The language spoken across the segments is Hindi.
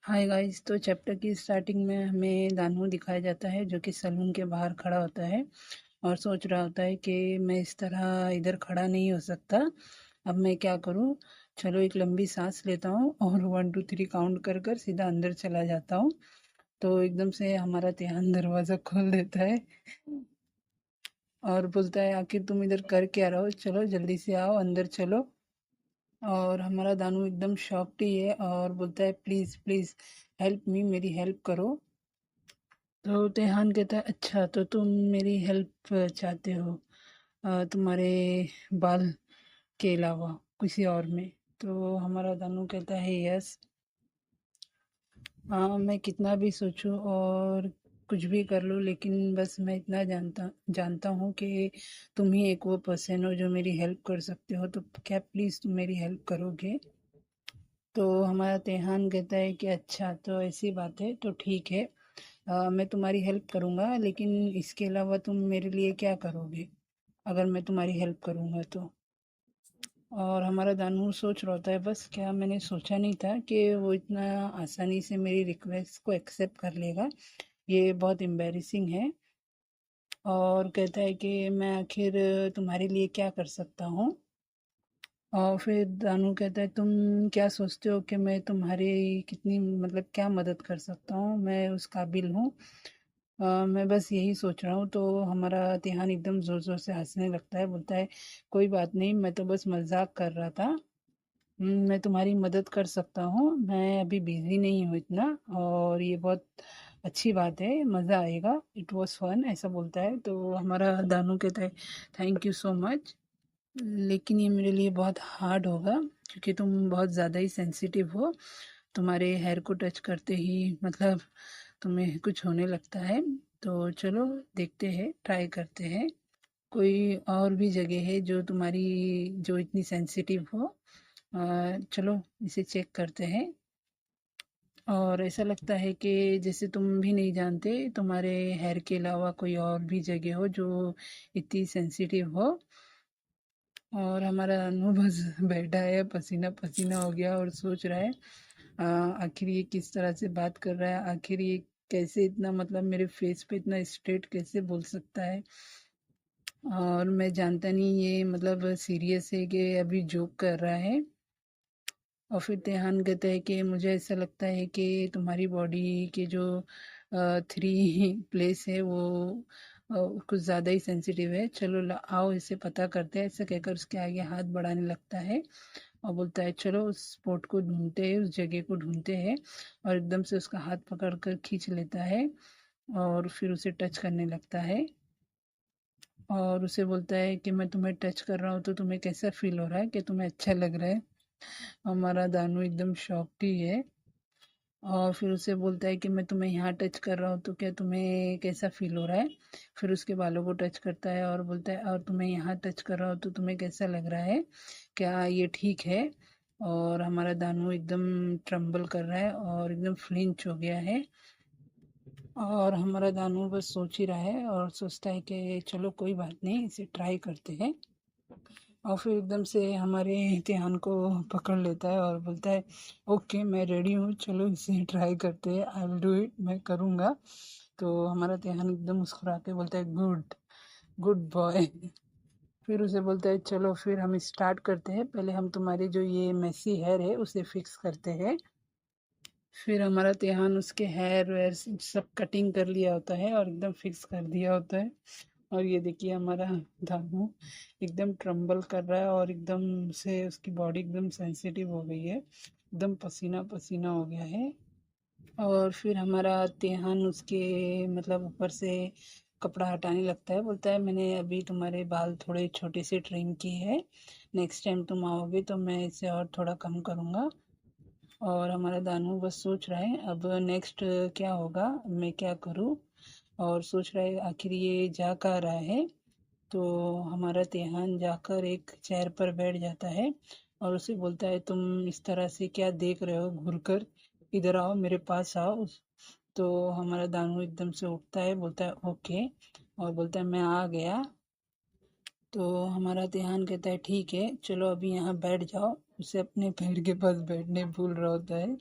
Hi guys. तो चैप्टर की स्टार्टिंग में हमें दानू दिखाया जाता है जो कि सलून के बाहर खड़ा होता है और सोच रहा होता है कि मैं इस तरह इधर खड़ा नहीं हो सकता। अब मैं क्या करूं। चलो एक लंबी सांस लेता हूं और 1 2 3 काउंट कर कर सीधा अंदर चला जाता हूं। तो एकदम से हमारा ध्यान दरवाजा खोल देता है और बोलता है आखिर तुम इधर कर क्या रहो, चलो जल्दी से आओ अंदर चलो। और हमारा दानू एकदम शॉक्ड ही है और बोलता है प्लीज़ प्लीज़ हेल्प मी, मेरी हेल्प करो। तो तेहान कहता है अच्छा तो तुम मेरी हेल्प चाहते हो, तुम्हारे बाल के अलावा किसी और में। तो हमारा दानू कहता है यस। हाँ, मैं कितना भी सोचूं और कुछ भी कर लूं लेकिन बस मैं इतना जानता जानता हूँ कि तुम ही एक वो पर्सन हो जो मेरी हेल्प कर सकते हो, तो क्या प्लीज़ तुम मेरी हेल्प करोगे। तो हमारा तेहान कहता है कि अच्छा तो ऐसी बात है तो ठीक है, मैं तुम्हारी हेल्प करूँगा लेकिन इसके अलावा तुम मेरे लिए क्या करोगे अगर मैं तुम्हारी हेल्प करूँगा तो। और हमारा दानू सोच रहा होता है बस क्या मैंने सोचा नहीं था कि वो इतना आसानी से मेरी रिक्वेस्ट को एक्सेप्ट कर लेगा, ये बहुत एम्बैरेसिंग है। और कहता है कि मैं आखिर तुम्हारे लिए क्या कर सकता हूँ। और फिर दानू कहता है तुम क्या सोचते हो कि मैं तुम्हारी कितनी मतलब क्या मदद कर सकता हूँ, मैं उस काबिल हूँ। मैं बस यही सोच रहा हूँ। तो हमारा तिहान एकदम ज़ोर ज़ोर से हंसने लगता है, बोलता है कोई बात नहीं, मैं तो बस मजाक कर रहा था। मैं तुम्हारी मदद कर सकता हूँ, मैं अभी बिजी नहीं हूँ इतना। और ये बहुत अच्छी बात है, मज़ा आएगा, इट वॉज फन, ऐसा बोलता है। तो हमारा दानू कहता है थैंक यू सो मच, लेकिन ये मेरे लिए बहुत हार्ड होगा क्योंकि तुम बहुत ज़्यादा ही सेंसिटिव हो। तुम्हारे हेयर को टच करते ही मतलब तुम्हें कुछ होने लगता है। तो चलो देखते हैं, ट्राई करते हैं कोई और भी जगह है जो तुम्हारी जो इतनी सेंसिटिव हो। चलो इसे चेक करते हैं। और ऐसा लगता है कि जैसे तुम भी नहीं जानते तुम्हारे हेयर के अलावा कोई और भी जगह हो जो इतनी सेंसिटिव हो। और हमारा अनु बस बैठा है, पसीना पसीना हो गया और सोच रहा है आखिर ये किस तरह से बात कर रहा है, आखिर ये कैसे इतना मतलब मेरे फेस पे इतना स्ट्रेट कैसे बोल सकता है। और मैं जानता नहीं ये मतलब सीरियस है कि अभी जोक कर रहा है। और फिर तेहान कहता है कि मुझे ऐसा लगता है कि तुम्हारी बॉडी के जो 3 प्लेस है वो कुछ ज़्यादा ही सेंसिटिव है, चलो आओ इसे पता करते हैं। ऐसा कहकर उसके आगे हाथ बढ़ाने लगता है और बोलता है चलो उस स्पॉट को ढूंढते हैं, उस जगह को ढूंढते हैं। और एकदम से उसका हाथ पकड़ कर खींच लेता है और फिर उसे टच करने लगता है। और उसे बोलता है कि मैं तुम्हें टच कर रहा हूँ तो तुम्हें कैसा फील हो रहा है, कि तुम्हें अच्छा लग रहा है। हमारा दानू एकदम शॉक्ड ही है। और फिर उसे बोलता है कि मैं तुम्हें यहाँ टच कर रहा हूँ तो क्या तुम्हें कैसा फील हो रहा है। फिर उसके बालों को टच करता है और बोलता है और तुम्हें यहाँ टच कर रहा हूँ तो तुम्हें कैसा लग रहा है, क्या ये ठीक है। और हमारा दानू एकदम ट्रम्बल कर रहा है और एकदम फ्लिंच हो गया है। और हमारा दानू बस सोच ही रहा है और सोचता है कि चलो कोई बात नहीं, इसे ट्राई करते हैं। और फिर एकदम से हमारे इम्तिहान को पकड़ लेता है और बोलता है ओके मैं रेडी हूँ, चलो इसे ट्राई करते हैं, आई विल डू इट, मैं करूँगा। तो हमारा इम्तिहान एकदम मुस्कुरा के बोलता है गुड, गुड बॉय। फिर उसे बोलता है चलो फिर हम स्टार्ट करते हैं, पहले हम तुम्हारी जो ये मेसी हेयर है उसे फिक्स करते हैं। फिर हमारा तिहान उसके हेयर वेयर सब कटिंग कर लिया होता है और एकदम फिक्स कर दिया होता है। और ये देखिए हमारा दामू एकदम ट्रम्बल कर रहा है और एकदम से उसकी बॉडी एकदम सेंसिटिव हो गई है, एकदम पसीना पसीना हो गया है। और फिर हमारा तिहान उसके मतलब ऊपर से कपड़ा हटाने लगता है, बोलता है मैंने अभी तुम्हारे बाल थोड़े छोटे से ट्रिम किए हैं, नेक्स्ट टाइम तुम आओगे तो मैं इसे और थोड़ा कम करूँगा। और हमारा दानू बस सोच रहा है अब नेक्स्ट क्या होगा, मैं क्या करूँ। और सोच रहा है आखिर ये जा कहाँ रहा है। तो हमारा तेहान जाकर एक चेयर पर बैठ जाता है और उसे बोलता है तुम इस तरह से क्या देख रहे हो घूर कर, इधर आओ मेरे पास आओ। तो हमारा दानू एकदम से उठता है, बोलता है ओके और बोलता है मैं आ गया। तो हमारा ध्यान कहता है ठीक है चलो अभी यहाँ बैठ जाओ, उसे अपने पेड़ के पास बैठने भूल रहा होता है।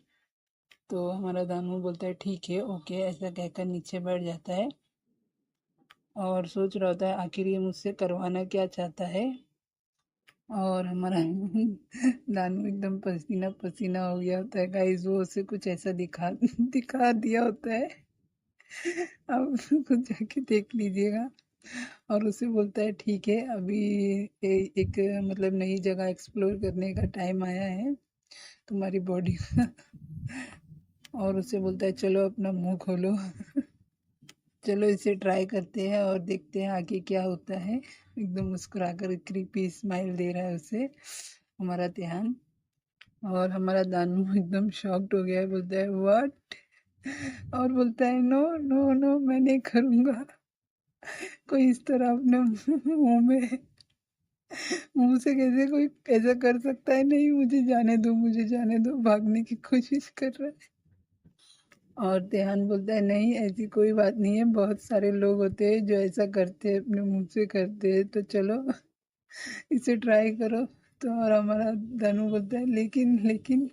तो हमारा दानू बोलता है ठीक है ओके, ऐसा कहकर नीचे बैठ जाता है और सोच रहा होता है आखिर ये मुझसे करवाना क्या चाहता है। और हमारा दानू एकदम पसीना पसीना हो गया होता है गाइस, वो उसे कुछ ऐसा दिखा दिखा दिया होता है। आप खुद जाके देख लीजिएगा। और उसे बोलता है ठीक है अभी एक मतलब नई जगह एक्सप्लोर करने का टाइम आया है तुम्हारी बॉडी का। और उसे बोलता है चलो अपना मुंह खोलो। चलो इसे ट्राई करते हैं और देखते हैं आगे क्या होता है। एकदम मुस्कुराकर क्रीपी स्माइल दे रहा है उसे हमारा ध्यान। और हमारा दानू एकदम शॉक्ड हो गया है, बोलता है व्हाट। और बोलता है नो नो नो मैं नहीं करूँगा। कोई इस तरह अपने मुंह में मुंह से कैसे कोई ऐसा कर सकता है, नहीं मुझे जाने दो मुझे जाने दो, भागने की कोशिश कर रहा है। और ध्यान बोलता है नहीं ऐसी कोई बात नहीं है, बहुत सारे लोग होते हैं जो ऐसा करते हैं अपने मुंह से करते हैं, तो चलो इसे ट्राई करो। तो और हमारा धनु बोलता है लेकिन लेकिन।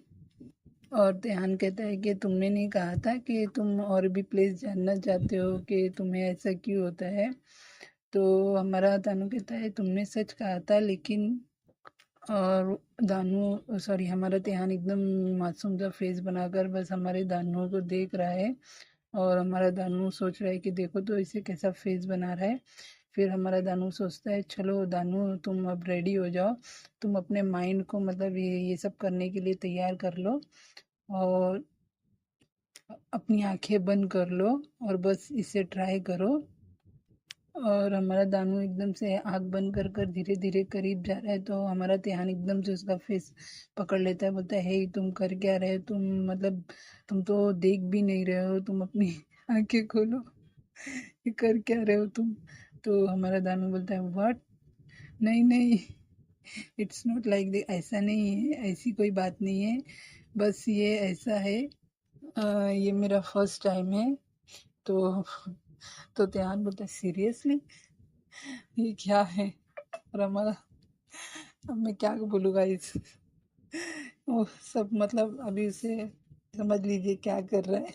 और ध्यान कहता है कि तुमने नहीं कहा था कि तुम और भी प्लेस जानना चाहते हो कि तुम्हें ऐसा क्यों होता है। तो हमारा दानू कहता है तुमने सच कहा था लेकिन। और दानू सॉरी हमारा ध्यान एकदम मासूम सा फेस बनाकर बस हमारे दानू को देख रहा है। और हमारा दानू सोच रहा है कि देखो तो इसे कैसा फेस बना रहा है। फिर हमारा दानू सोचता है चलो दानू तुम अब रेडी हो जाओ, तुम अपने माइंड को मतलब ये सब करने के लिए तैयार कर लो और अपनी आंखें बंद कर लो और बस इसे ट्राई करो। और हमारा दानू एकदम से आँख बंद कर कर धीरे धीरे करीब जा रहा है, तो हमारा ध्यान एकदम से उसका फेस पकड़ लेता है, बोलता है हे तुम कर क्या रहे हो, तुम मतलब तुम तो देख भी नहीं रहे हो, तुम अपनी आंखें खोलो, ये कर क्या रहे हो तुम। तो हमारा दानू बोलता है व्हाट, नहीं नहीं इट्स नॉट लाइक ऐसा नहीं है, ऐसी कोई बात नहीं है, बस ये ऐसा है ये मेरा फर्स्ट टाइम है। तो तो ध्यान बोलता है सीरियसली ये क्या है। और हमारा अब मैं क्या बोलूँगा इस वो सब मतलब अभी उसे समझ लीजिए क्या कर रहा है।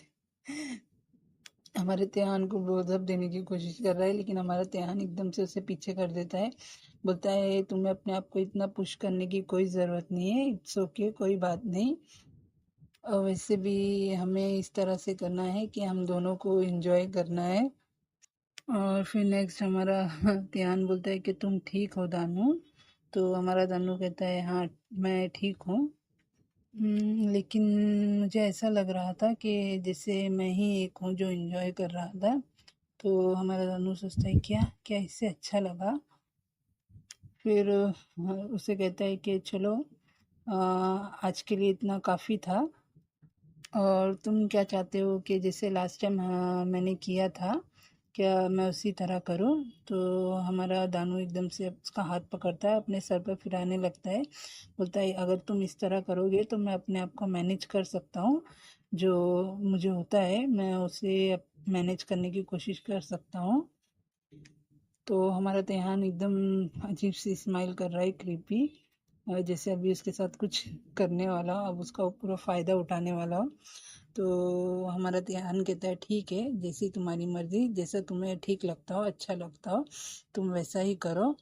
हमारे त्यान को ब्लोजअप देने की कोशिश कर रहा है लेकिन हमारा त्यान एकदम से उसे पीछे कर देता है, बोलता है तुम्हें अपने आप को इतना पुश करने की कोई ज़रूरत नहीं है, इट्स ओके कोई बात नहीं। और वैसे भी हमें इस तरह से करना है कि हम दोनों को एंजॉय करना है। और फिर नेक्स्ट हमारा ध्यान बोलता है कि तुम ठीक हो दानू। तो हमारा दानू कहता है हाँ मैं ठीक हूँ। लेकिन मुझे ऐसा लग रहा था कि जैसे मैं ही एक हूँ जो एंजॉय कर रहा था। तो हमारा दानू सोचता है क्या क्या इससे अच्छा लगा। फिर उसे कहता है कि चलो आज के लिए इतना काफ़ी था और तुम क्या चाहते हो कि जैसे लास्ट टाइम मैंने किया था क्या मैं उसी तरह करूं। तो हमारा दानू एकदम से उसका हाथ पकड़ता है अपने सर पर फिराने लगता है, बोलता है अगर तुम इस तरह करोगे तो मैं अपने आप को मैनेज कर सकता हूँ, जो मुझे होता है मैं उसे मैनेज करने की कोशिश कर सकता हूँ। तो हमारा ध्यान एकदम अजीब सी स्माइल कर रहा है क्रीपी, जैसे अभी उसके साथ कुछ करने वाला हो, अब उसका पूरा फ़ायदा उठाने वाला हो। तो हमारा ध्यान कहता है ठीक है जैसी तुम्हारी मर्जी, जैसा तुम्हें ठीक लगता हो अच्छा लगता हो तुम वैसा ही करो।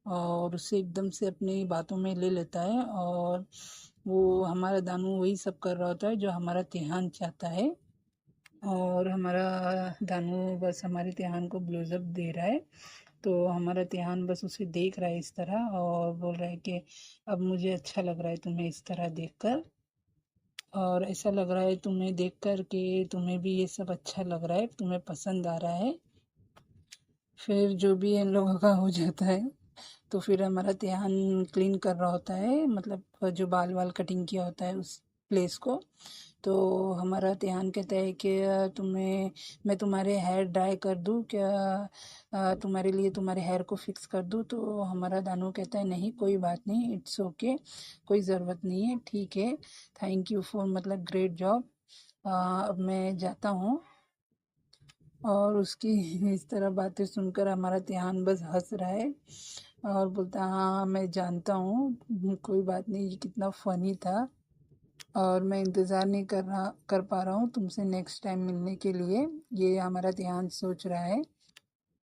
और उसे एकदम से अपनी बातों में ले लेता है और वो हमारा दानू वही सब कर रहा होता है जो हमारा ध्यान चाहता है। और हमारा दानू बस हमारे ध्यान को ब्लोजअप दे रहा है। तो हमारा ध्यान बस उसे देख रहा है इस तरह और बोल रहा है कि अब मुझे अच्छा लग रहा है तुम्हें इस तरह देखकर, और ऐसा लग रहा है तुम्हें देखकर कि तुम्हें भी ये सब अच्छा लग रहा है, तुम्हें पसंद आ रहा है। फिर जो भी इन लोगों का हो जाता है तो फिर हमारा ध्यान क्लीन कर रहा होता है, मतलब जो बाल वाल कटिंग किया होता है उस प्लेस को। तो हमारा ध्यान कहता है कि तुम्हें मैं तुम्हारे हेयर ड्राई कर दूँ क्या, तुम्हारे लिए तुम्हारे हेयर को फिक्स कर दूँ। तो हमारा दानू कहता है नहीं कोई बात नहीं इट्स ओके, कोई ज़रूरत नहीं है ठीक है, थैंक यू फॉर मतलब ग्रेट जॉब, अब मैं जाता हूँ। और उसकी इस तरह बातें सुनकर हमारा ध्यान बस हंस रहा है और बोलता है हाँ मैं जानता हूँ कोई बात नहीं, ये कितना फ़नी था। और मैं इंतज़ार नहीं कर पा रहा हूँ तुमसे नेक्स्ट टाइम मिलने के लिए। ये हमारा ध्यान सोच रहा है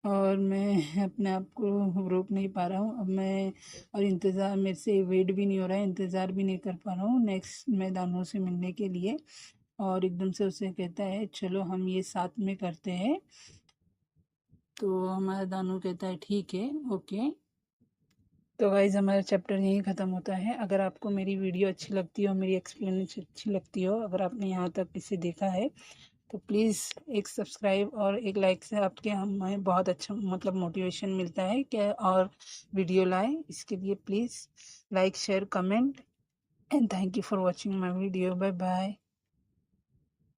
और मैं अपने आप को रोक नहीं पा रहा हूँ। अब मैं और इंतज़ार मेरे से वेट भी नहीं हो रहा है, इंतज़ार भी नहीं कर पा रहा हूँ नेक्स्ट मैं दानू से मिलने के लिए। और एकदम से उसे कहता है चलो हम ये साथ में करते हैं। तो हमारा दानू कहता है ठीक है, ओके। तो गाइज़ हमारा चैप्टर यहीं ख़त्म होता है। अगर आपको मेरी वीडियो अच्छी लगती हो, मेरी एक्सप्लेनेशन अच्छी लगती हो, अगर आपने यहाँ तक इसे देखा है तो प्लीज़ एक सब्सक्राइब और एक लाइक से आपके हमें बहुत अच्छा मतलब मोटिवेशन मिलता है कि और वीडियो लाएं। इसके लिए please like share comment and thank you for watching my video. Bye bye.